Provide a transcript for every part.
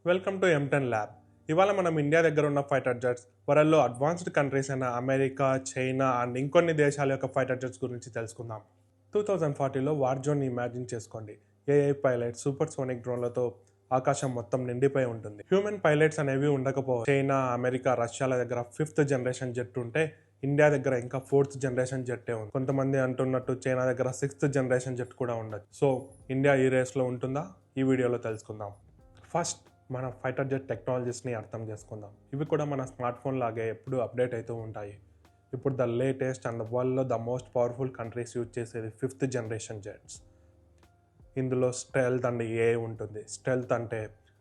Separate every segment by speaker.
Speaker 1: Welcome to M10 lab. ఇవాళ మనం India దగ్గర ఉన్న ఫైటర్ జెట్స్, వరల్డ్లో అడ్వాన్స్డ్ కంట్రీస్ అయిన అమెరికా, చైనా అండ్ ఇంకొన్ని దేశాల యొక్క ఫైటర్ జెట్స్ గురించి తెలుసుకుందాం. 2040లో వార్ జోన్ ఇమాజిన్ చేసుకోండి. ఏఐ పైలట్, సూపర్ సోనిక్ డ్రోన్లతో ఆకాశం మొత్తం నిండిపోయి ఉంటుంది. హ్యూమన్ పైలట్స్ అనేవి ఉండకపోవచ్చు. చైనా, అమెరికా, రష్యాల దగ్గర 5th జనరేషన్ జెట్ ఉంటే ఇండియా దగ్గర ఇంకా 4th జనరేషన్ జెట్టే ఉంది. కొంతమంది అంటున్నట్టు చైనా దగ్గర 6th జనరేషన్ జెట్ కూడా ఉండదు. సో ఇండియా ఈ రేస్లో ఉంటుందా? ఈ వీడియోలో తెలుసుకుందాం. ఫస్ట్ మన ఫైటర్ జెట్ టెక్నాలజీస్ని అర్థం చేసుకుందాం. ఇవి కూడా మన స్మార్ట్ ఫోన్ లాగే ఎప్పుడు అప్డేట్ అవుతూ ఉంటాయి. ఇప్పుడు ద లేటెస్ట్ అండ్ వరల్డ్లో the most powerful countries use చేసేది 5th జనరేషన్ జెట్స్. ఇందులో స్టెల్త్ అండ్ ఏఐ ఉంటుంది. స్టెల్త్ అంటే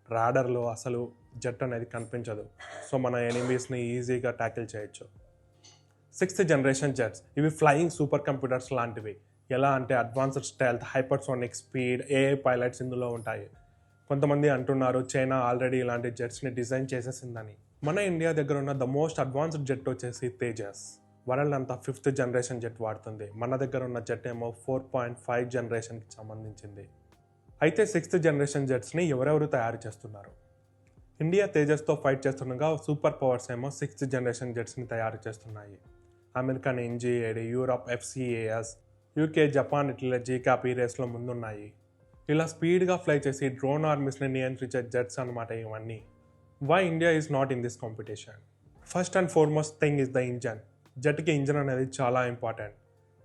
Speaker 1: రాడర్లో అసలు జెట్ అనేది కనిపించదు, సో మన ఎనిమీస్ని ఈజీగా ట్యాకిల్ చేయొచ్చు. 6th జనరేషన్ జెట్స్ ఇవి ఫ్లయింగ్ సూపర్ కంప్యూటర్స్ లాంటివి. ఎలా అంటే advanced stealth, hypersonic speed, AI pilots ఇందులో ఉంటాయి. కొంతమంది అంటున్నారు చైనా ఆల్రెడీ ఇలాంటి జెట్స్ని డిజైన్ చేసేసిందని. మన ఇండియా దగ్గర ఉన్న ద మోస్ట్ అడ్వాన్స్డ్ జెట్ వచ్చేసి తేజస్. వరల్డ్ అంతా 5th జనరేషన్ జెట్ వాడుతుంది. మన దగ్గర ఉన్న జెట్ ఏమో 4.5 జనరేషన్కి సంబంధించింది. అయితే 6th జనరేషన్ జెట్స్ని ఎవరెవరు తయారు చేస్తున్నారు? ఇండియా తేజస్తో ఫైట్ చేస్తుండగా సూపర్ పవర్స్ ఏమో 6th జనరేషన్ జెట్స్ని తయారు చేస్తున్నాయి. American NG-AD, Europe FCAS, UK, Japan ఇట్లా GCAP ఈ రేస్లో ముందున్నాయి. ఇలా స్పీడ్గా ఫ్లై చేసి డ్రోన్ ఆర్మీస్ని నియంత్రించే జెట్స్ అనమాట ఇవన్నీ. Why India is not in this competition? First and foremost thing is the engine. జెట్కి ఇంజన్ అనేది చాలా ఇంపార్టెంట్,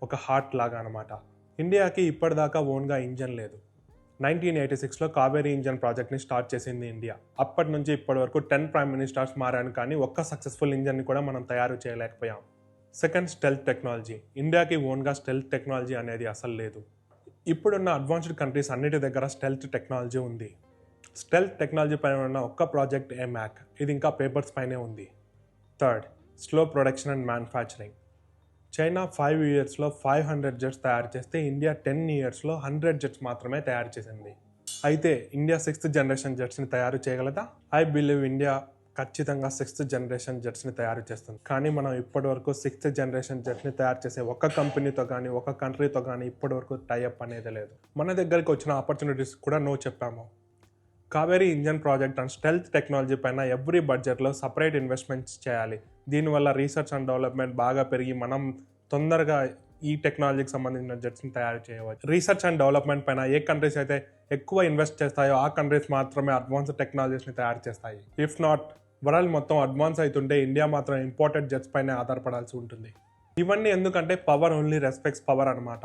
Speaker 1: ఒక హార్ట్ లాగా అనమాట. ఇండియాకి ఇప్పటిదాకా ఓన్గా ఇంజన్ లేదు. 1986లో కావేరీ ఇంజన్ ప్రాజెక్ట్ని స్టార్ట్ చేసింది ఇండియా. అప్పటి నుంచి ఇప్పటి వరకు 10 ప్రైమ్ మినిస్టర్స్ మారాను, కానీ ఒక్క సక్సెస్ఫుల్ ఇంజన్ని కూడా మనం తయారు చేయలేకపోయాం. Second, stealth technology. ఇండియాకి ఓన్గా స్టెల్త్ టెక్నాలజీ అనేది అసలు లేదు. ఇప్పుడున్న అడ్వాన్స్డ్ కంట్రీస్ అన్నిటి దగ్గర స్టెల్త్ టెక్నాలజీ ఉంది. స్టెల్త్ టెక్నాలజీ పైన ఉన్న ఒక్క ప్రాజెక్ట్ AMAC, ఇది ఇంకా పేపర్స్ పైనే ఉంది. Third, slow production and manufacturing. China 5 ఇయర్స్లో 500 జెట్స్ తయారు చేస్తే ఇండియా 10 ఇయర్స్లో 100 జెట్స్ మాత్రమే తయారు చేసింది. అయితే ఇండియా 6th జనరేషన్ జెట్స్ని తయారు చేయగలదా? ఐ బిలీవ్ ఇండియా ఖచ్చితంగా 6th జనరేషన్ జెట్స్ని తయారు చేస్తుంది. కానీ మనం ఇప్పటి వరకు 6th జనరేషన్ జెట్స్ని తయారు చేసే ఒక్క కంపెనీతో కానీ ఒక కంట్రీతో కానీ ఇప్పటి వరకు టైఅప్ అనేది లేదు. మన దగ్గరికి వచ్చిన ఆపర్చునిటీస్ కూడా నో చెప్పాము. Kaveri engine project and stealth technology పైన ఎవ్రీ బడ్జెట్లో సపరేట్ ఇన్వెస్ట్మెంట్స్ చేయాలి. దీనివల్ల రీసెర్చ్ అండ్ డెవలప్మెంట్ బాగా పెరిగి మనం తొందరగా ఈ టెక్నాలజీకి సంబంధించిన జెట్స్ని తయారు చేయవచ్చు. రీసెర్చ్ అండ్ డెవలప్మెంట్ పైన ఏ కంట్రీస్ అయితే ఎక్కువ ఇన్వెస్ట్ చేస్తాయో ఆ కంట్రీస్ మాత్రమే అడ్వాన్స్డ్ టెక్నాలజీస్ని తయారు చేస్తాయి. ఇఫ్ నాట్, వరల్డ్ మొత్తం అడ్వాన్స్ అవుతుంటే ఇండియా మాత్రం ఇంపోర్టెడ్ జెట్స్ పైన ఆధారపడాల్సి ఉంటుంది. ఇవన్నీ ఎందుకంటే పవర్ ఓన్లీ రెస్పెక్ట్స్ పవర్ అనమాట.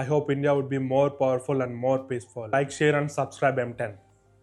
Speaker 1: I hope India would be more powerful and more peaceful. Like, share and subscribe M10.